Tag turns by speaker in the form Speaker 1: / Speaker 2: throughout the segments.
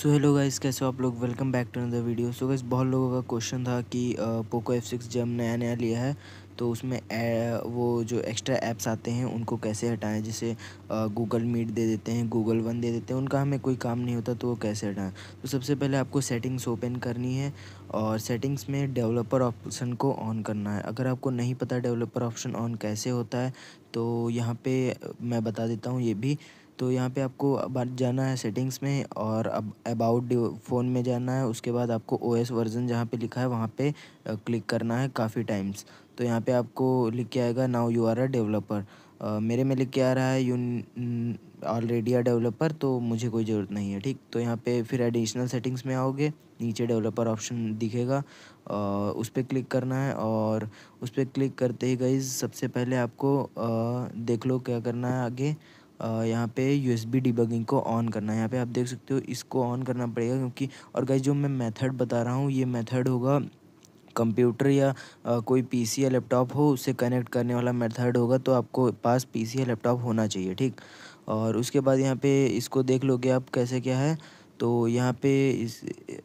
Speaker 1: So hello guys, कैसे हो आप लोग। Welcome back to another video. So guys, बहुत लोगों का क्वेश्चन था कि पोको F6 जब नया नया लिया है तो उसमें वो जो एक्स्ट्रा ऐप्स आते हैं उनको कैसे हटाएं। जैसे गूगल मीट दे देते हैं, गूगल वन दे देते हैं, उनका हमें कोई काम नहीं होता तो वो कैसे हटाएं। तो सबसे पहले आपको सेटिंग्स ओपन करनी है और सेटिंग्स में डेवलपर ऑप्शन को ऑन करना है। अगर आपको नहीं पता डेवलपर ऑप्शन ऑन कैसे होता है तो यहाँ पे मैं बता देता हूँ ये भी। तो यहाँ पे आपको अब जाना है सेटिंग्स में और अब अबाउट फ़ोन में जाना है। उसके बाद आपको ओएस वर्जन जहाँ पे लिखा है वहाँ पे क्लिक करना है काफ़ी टाइम्स। तो यहाँ पे आपको लिख के आएगा now you are a developer. मेरे में लिख के आ रहा है यू ऑलरेडी अ डेवलपर, तो मुझे कोई ज़रूरत नहीं है। ठीक, तो यहाँ पे फिर एडिशनल सेटिंग्स में आओगे, नीचे डेवलपर ऑप्शन दिखेगा, उस पर क्लिक करना है। और उस पर क्लिक करते ही गाइस सबसे पहले आपको देख लो क्या करना है आगे। यहाँ पे यूएसबी डिबगिंग को ऑन करना है। यहाँ पे आप देख सकते हो इसको ऑन करना पड़ेगा क्योंकि और गाइस जो मैं मेथड बता रहा हूँ ये मेथड होगा कंप्यूटर या कोई पीसी या लैपटॉप हो उससे कनेक्ट करने वाला मेथड होगा। तो आपको पास पीसी या लैपटॉप होना चाहिए। ठीक, और उसके बाद यहाँ पे इसको देख लोगे आप कैसे क्या है। तो यहाँ पे इस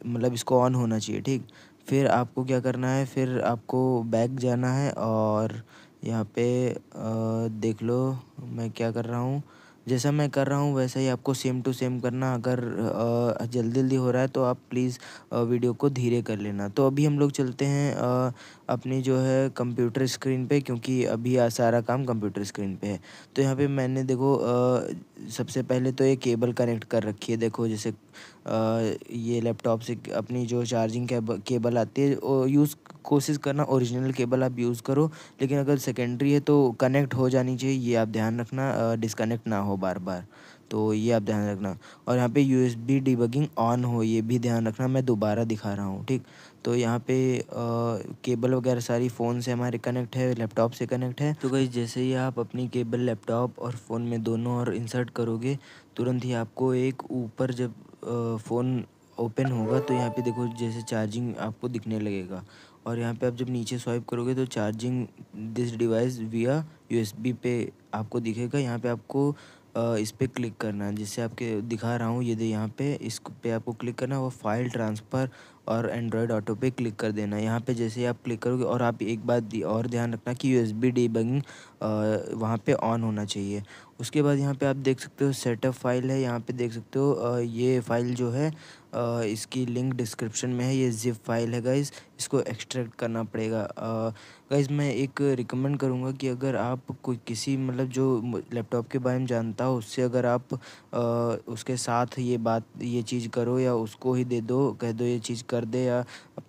Speaker 1: मतलब इसको ऑन होना चाहिए। ठीक, फिर आपको क्या करना है, फिर आपको बैक जाना है और यहाँ पे देख लो मैं क्या कर रहा हूँ। जैसा मैं कर रहा हूँ वैसा ही आपको सेम टू सेम करना। अगर जल्दी जल्दी हो रहा है तो आप प्लीज़ वीडियो को धीरे कर लेना। तो अभी हम लोग चलते हैं अपनी जो है कंप्यूटर स्क्रीन पे, क्योंकि अभी सारा काम कंप्यूटर स्क्रीन पे है। तो यहाँ पे मैंने देखो सबसे पहले तो ये केबल कनेक्ट कर रखी है। देखो जैसे ये लैपटॉप से अपनी जो चार्जिंग केबल आती है वो यूज़ कोशिश करना ओरिजिनल केबल आप यूज़ करो। लेकिन अगर सेकेंडरी है तो कनेक्ट हो जानी चाहिए, ये आप ध्यान रखना, डिस्कनेक्ट ना हो बार बार। तो ये आप ध्यान रखना। और यहाँ पे यूएसबी डिबगिंग ऑन हो ये भी ध्यान रखना। मैं दोबारा दिखा रहा हूँ। ठीक, तो यहाँ पे केबल वगैरह सारी फ़ोन से हमारे कनेक्ट है, लैपटॉप से कनेक्ट है। तो गाइस जैसे ही आप अपनी केबल लैपटॉप और फ़ोन में दोनों और इंसर्ट करोगे तुरंत ही आपको एक ऊपर जब फ़ोन ओपन होगा तो यहाँ पे देखो जैसे चार्जिंग आपको दिखने लगेगा। और यहाँ पे आप जब नीचे स्वाइप करोगे तो चार्जिंग दिस डिवाइस विया यूएसबी पे आपको दिखेगा। यहाँ पे आपको इस पर क्लिक करना है, जिससे आपके दिखा रहा हूँ ये दे। यहाँ पे इस पे आपको क्लिक करना है, वो फाइल ट्रांसफ़र और एंड्रॉयड ऑटो पे क्लिक कर देना है। यहाँ पे जैसे ही आप क्लिक करोगे, और आप एक बात और ध्यान रखना कि यूएसबी डिबगिंग वहाँ पे ऑन होना चाहिए। उसके बाद यहाँ पे आप देख सकते हो सेटअप फाइल है। यहाँ पे देख सकते हो ये फ़ाइल जो है इसकी लिंक डिस्क्रिप्शन में है। ये ज़िप फाइल है गाइज़, इसको एक्सट्रैक्ट करना पड़ेगा। गाइज़ मैं एक रिकमेंड करूँगा कि अगर आप कोई किसी मतलब जो लैपटॉप के बारे में जानता हो उससे अगर आप उसके साथ ये चीज़ करो या उसको ही दे दो, कह दो ये चीज़ कर दे, या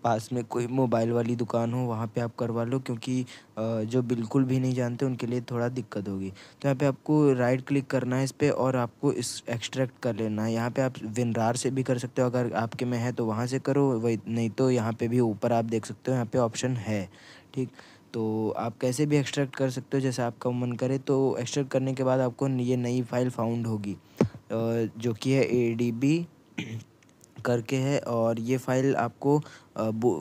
Speaker 1: पास में कोई मोबाइल वाली दुकान हो वहाँ पे आप करवा लो, क्योंकि जो बिल्कुल भी नहीं जानते उनके लिए थोड़ा दिक्कत होगी। तो यहाँ पे आपको राइट क्लिक करना है इस पर और आपको इस एक्सट्रैक्ट कर लेना है। यहाँ पे आप विनरार से भी कर सकते हो, अगर आपके में है तो वहाँ से करो, वही नहीं तो यहाँ पे भी ऊपर आप देख सकते हो यहाँ पे ऑप्शन है। ठीक, तो आप कैसे भी एक्सट्रैक्ट कर सकते हो जैसा आपका मन करे। तो एक्सट्रैक्ट करने के बाद आपको ये नई फाइल फाउंड होगी जो कि है ADB करके है। और ये फ़ाइल आपको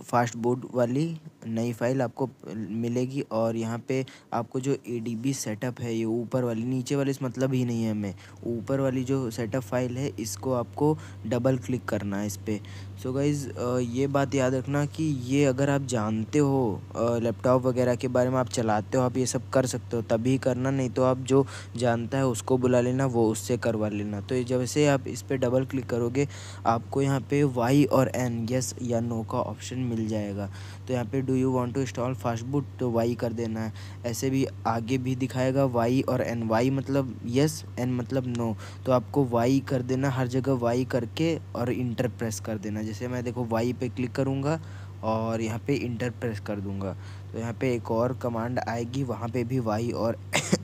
Speaker 1: फास्ट बूट वाली नई फ़ाइल आपको मिलेगी। और यहाँ पे आपको जो ADB सेटअप है ये ऊपर वाली, नीचे वाली से मतलब ही नहीं है हमें, ऊपर वाली जो सेटअप फ़ाइल है इसको आपको डबल क्लिक करना है इस पर। सो गाइज़ ये बात याद रखना कि ये अगर आप जानते हो लैपटॉप वगैरह के बारे में, आप चलाते हो, आप ये सब कर सकते हो तभी करना, नहीं तो आप जो जानता है उसको बुला लेना, वो उससे करवा लेना। तो जब से आप इस पर डबल क्लिक करोगे आपको यहाँ पे Y और N यस या नो का ऑप्शन मिल जाएगा। तो यहाँ पे do you want to install fast boot, तो Y कर देना है। ऐसे भी आगे भी दिखाएगा Y और N, Y मतलब यस, N मतलब नो। तो आपको Y कर देना, हर जगह Y करके और इंटर प्रेस कर देना। जैसे मैं देखो Y पे क्लिक करूँगा और यहाँ पे इंटर प्रेस कर दूँगा तो यहाँ पे एक और कमांड आएगी, वहाँ पे भी Y और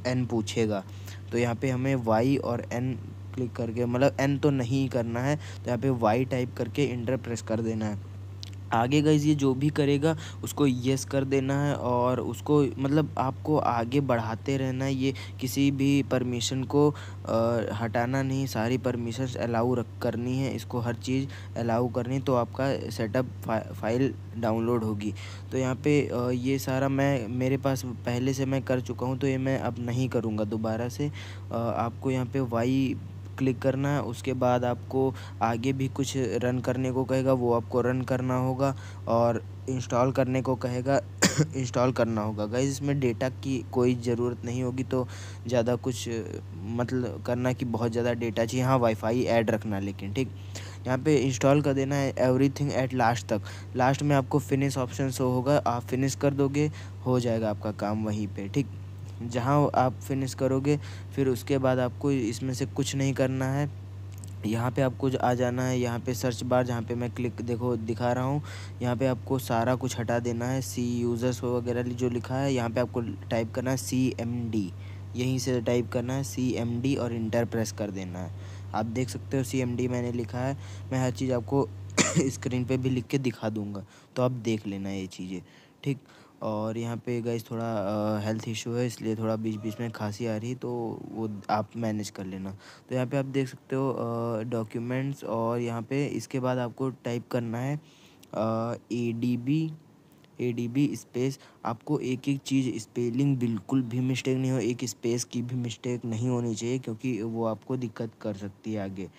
Speaker 1: N पूछेगा। तो यहाँ पे हमें Y और N क्लिक करके, मतलब N तो नहीं करना है, तो यहाँ पे Y टाइप करके इंटर प्रेस कर देना है। आगे गाइज़ ये जो भी करेगा उसको येस कर देना है और उसको मतलब आपको आगे बढ़ाते रहना है। ये किसी भी परमिशन को हटाना नहीं, सारी परमिशंस अलाउ करनी है, इसको हर चीज़ अलाउ करनी, तो आपका सेटअप फाइल डाउनलोड होगी। तो यहाँ पे ये सारा मेरे पास पहले से मैं कर चुका हूँ, तो ये मैं अब नहीं करूँगा दोबारा से। आपको यहाँ पे वाई क्लिक करना है। उसके बाद आपको आगे भी कुछ रन करने को कहेगा, वो आपको रन करना होगा और इंस्टॉल करने को कहेगा इंस्टॉल करना होगा। गाइस इसमें डेटा की कोई ज़रूरत नहीं होगी, तो ज़्यादा कुछ मतलब करना कि बहुत ज़्यादा डेटा चाहिए। हाँ, वाईफाई ऐड रखना लेकिन ठीक। यहाँ पे इंस्टॉल कर देना है एवरीथिंग एट लास्ट तक। लास्ट में आपको फिनिश ऑप्शन शो होगा, आप फिनिश कर दोगे, हो जाएगा आपका काम वहीं पे ठीक। जहाँ आप फिनिश करोगे फिर उसके बाद आपको इसमें से कुछ नहीं करना है। यहाँ पे आपको आ जाना है, यहाँ पे सर्च बार जहाँ पे मैं क्लिक देखो दिखा रहा हूँ, यहाँ पे आपको सारा कुछ हटा देना है। सी यूज़र्स वगैरह जो लिखा है यहाँ पे आपको टाइप करना है CMD, यहीं से टाइप करना है CMD और इंटर प्रेस कर देना है। आप देख सकते हो CMD मैंने लिखा है। मैं हर चीज़ आपको स्क्रीन पे भी लिख के दिखा दूँगा, तो आप देख लेना ये चीज़ें ठीक। और यहाँ पे गाइस थोड़ा हेल्थ इशू है, इसलिए थोड़ा बीच बीच में खांसी आ रही है, तो वो आप मैनेज कर लेना। तो यहाँ पे आप देख सकते हो डॉक्यूमेंट्स, और यहाँ पे इसके बाद आपको टाइप करना है ADB स्पेस। आपको एक एक चीज़ स्पेलिंग बिल्कुल भी मिस्टेक नहीं हो, एक स्पेस की भी मिस्टेक नहीं होनी चाहिए, क्योंकि वो आपको दिक्कत कर सकती है आगे।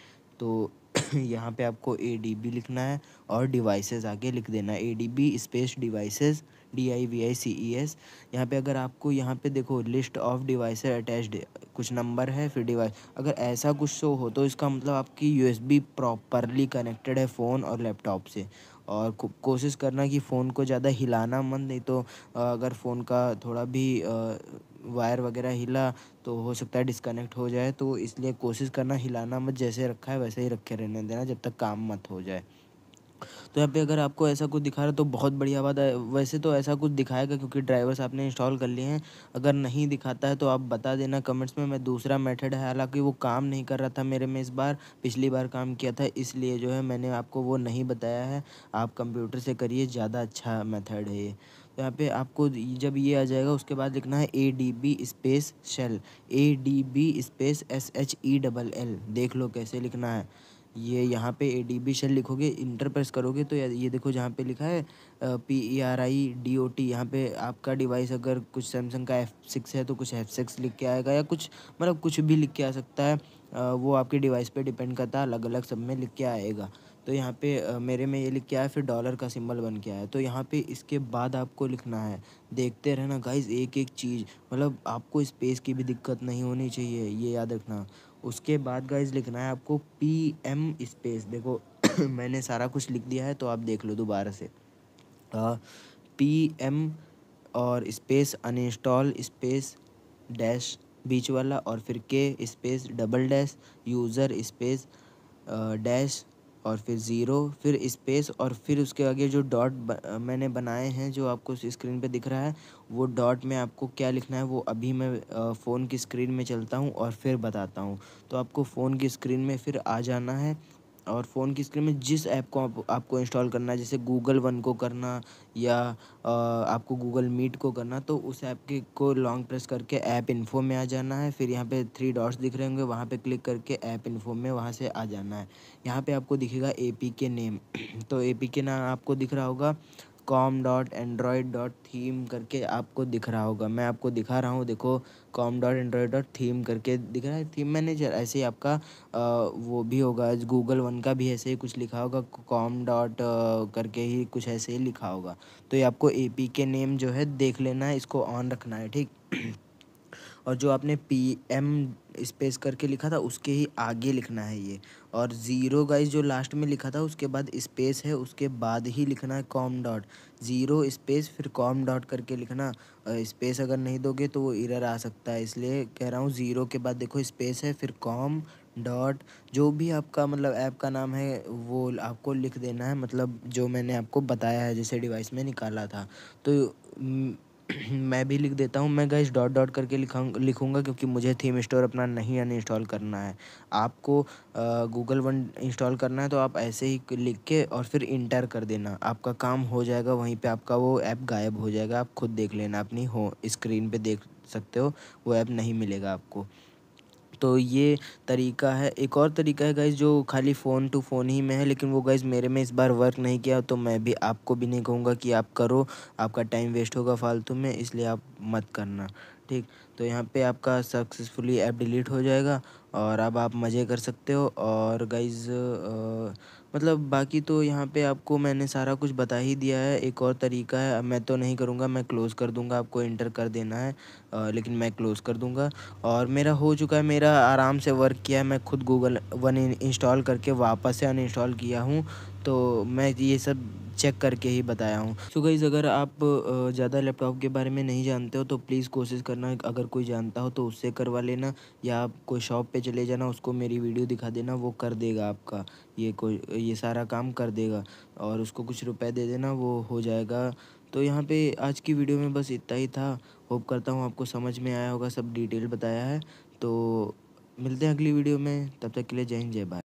Speaker 1: तो यहाँ पे आपको ADB लिखना है और डिवाइसेस आगे लिख देना है, ADB स्पेस डिवाइसेस, DIVICES। यहाँ पे अगर आपको यहाँ पे देखो लिस्ट ऑफ डिवाइसेस अटैच्ड कुछ नंबर है फिर डिवाइस, अगर ऐसा कुछ शो हो तो इसका मतलब आपकी USB प्रॉपरली कनेक्टेड है फ़ोन और लैपटॉप से। और कोशिश करना कि फ़ोन को ज़्यादा हिलाना मत, नहीं तो अगर फ़ोन का थोड़ा भी वायर वगैरह हिला तो हो सकता है डिस्कनेक्ट हो जाए। तो इसलिए कोशिश करना हिलाना मत, जैसे रखा है वैसे ही रखे रहने देना जब तक काम मत हो जाए। तो यहाँ पे अगर आपको ऐसा कुछ दिखा रहा है तो बहुत बढ़िया बात है। वैसे तो ऐसा कुछ दिखाएगा क्योंकि ड्राइवर्स आपने इंस्टॉल कर लिए हैं। अगर नहीं दिखाता है तो आप बता देना कमेंट्स में। मैं दूसरा मेथड है, हालांकि वो काम नहीं कर रहा था मेरे में इस बार, पिछली बार काम किया था, इसलिए जो है मैंने आपको वो नहीं बताया है। आप कंप्यूटर से करिए, ज़्यादा अच्छा मेथड है ये। तो यहाँ पे आपको जब ये आ जाएगा उसके बाद लिखना है ADB space shell, ADB space SHELL। देख लो कैसे लिखना है। ये यहाँ पे ADB शेल लिखोगे, इंटर प्रेस करोगे तो ये देखो जहाँ पे लिखा है PERIDOT। यहाँ पे आपका डिवाइस अगर कुछ सैमसंग का F6 है तो कुछ F6 लिख के आएगा, या कुछ मतलब कुछ भी लिख के आ सकता है। वो आपके डिवाइस पे डिपेंड करता है, अलग अलग सब में लिख के आएगा। तो यहाँ पे मेरे में ये लिख के आया, फिर डॉलर का सिंबल बन के आया। तो यहाँ पे इसके बाद आपको लिखना है, देखते रहना गाइज एक एक चीज़, मतलब आपको स्पेस की भी दिक्कत नहीं होनी चाहिए, ये याद रखना। उसके बाद गाइज लिखना है आपको PM स्पेस, देखो मैंने सारा कुछ लिख दिया है तो आप देख लो दोबारा से। PM और स्पेस अनइंस्टॉल स्पेस डैश बीच वाला, और फिर के space double dash user space dash और फिर ज़ीरो, फिर स्पेस, और फिर उसके आगे जो डॉट मैंने बनाए हैं जो आपको स्क्रीन पे दिख रहा है, वो डॉट में आपको क्या लिखना है वो अभी मैं फ़ोन की स्क्रीन में चलता हूँ और फिर बताता हूँ। तो आपको फ़ोन की स्क्रीन में फिर आ जाना है, और फ़ोन की स्क्रीन में जिस ऐप को आपको इंस्टॉल करना है, जैसे गूगल वन को करना या आपको गूगल मीट को करना, तो उस ऐप के को लॉन्ग प्रेस करके ऐप इन्फो में आ जाना है। फिर यहाँ पे 3 डॉट्स दिख रहे होंगे, वहाँ पे क्लिक करके ऐप इन्फो में वहाँ से आ जाना है। यहाँ पे आपको दिखेगा APK नेम तो APK नाम आपको दिख रहा होगा com.android.theme करके आपको दिख रहा होगा। मैं आपको दिखा रहा हूँ, देखो com.android.theme करके दिख रहा है। थीम मैनेजर ऐसे ही आपका वो भी होगा, गूगल वन का भी ऐसे ही कुछ लिखा होगा, com डॉट करके ही कुछ ऐसे ही लिखा होगा। तो ये आपको APK नेम जो है देख लेना है, इसको ऑन रखना है ठीक। और जो आपने PM स्पेस करके लिखा था उसके ही आगे लिखना है ये, और ज़ीरो गाइस जो लास्ट में लिखा था उसके बाद स्पेस है, उसके बाद ही लिखना है कॉम डॉट, ज़ीरो स्पेस फिर कॉम डॉट करके लिखना। स्पेस अगर नहीं दोगे तो वो एरर आ सकता है, इसलिए कह रहा हूँ ज़ीरो के बाद देखो स्पेस है फिर कॉम डॉट, जो भी आपका मतलब ऐप का नाम है वो आपको लिख देना है, मतलब जो मैंने आपको बताया है जैसे डिवाइस में निकाला था। तो मैं भी लिख देता हूँ, मैं गाइस डॉट डॉट करके लिखूँगा क्योंकि मुझे थीम स्टोर अपना नहीं अनइंस्टॉल करना है। आपको गूगल वन इंस्टॉल करना है तो आप ऐसे ही लिख के और फिर इंटर कर देना, आपका काम हो जाएगा। वहीं पे आपका वो ऐप गायब हो जाएगा, आप खुद देख लेना, अपनी हो स्क्रीन पे देख सकते हो, वो ऐप नहीं मिलेगा आपको। तो ये तरीका है। एक और तरीका है गाइस जो खाली फ़ोन टू फ़ोन ही में है, लेकिन वो गाइस मेरे में इस बार वर्क नहीं किया, तो मैं भी आपको भी नहीं कहूँगा कि आप करो, आपका टाइम वेस्ट होगा फालतू में, इसलिए आप मत करना ठीक। तो यहाँ पे आपका सक्सेसफुली ऐप डिलीट हो जाएगा और अब आप मज़े कर सकते हो। और गाइज़ मतलब बाकी तो यहाँ पे आपको मैंने सारा कुछ बता ही दिया है। एक और तरीका है, अब मैं तो नहीं करूँगा, मैं क्लोज़ कर दूँगा, आपको एंटर कर देना है लेकिन मैं क्लोज़ कर दूँगा। और मेरा हो चुका है, मेरा आराम से वर्क किया है, मैं खुद गूगल वन इंस्टॉल करके वापस से अनइंस्टॉल किया हूँ, तो मैं ये सब चेक करके ही बताया हूँ। सो गाइज़ अगर आप ज़्यादा लैपटॉप के बारे में नहीं जानते हो तो प्लीज़ कोशिश करना, अगर कोई जानता हो तो उससे करवा लेना, या आप कोई शॉप पे चले जाना, उसको मेरी वीडियो दिखा देना, वो कर देगा आपका ये सारा काम कर देगा, और उसको कुछ रुपए दे देना, वो हो जाएगा। तो यहाँ पे आज की वीडियो में बस इतना ही था। होप करता हूँ आपको समझ में आया होगा, सब डिटेल बताया है। तो मिलते हैं अगली वीडियो में, तब तक के लिए जय हिंद, जय भारत।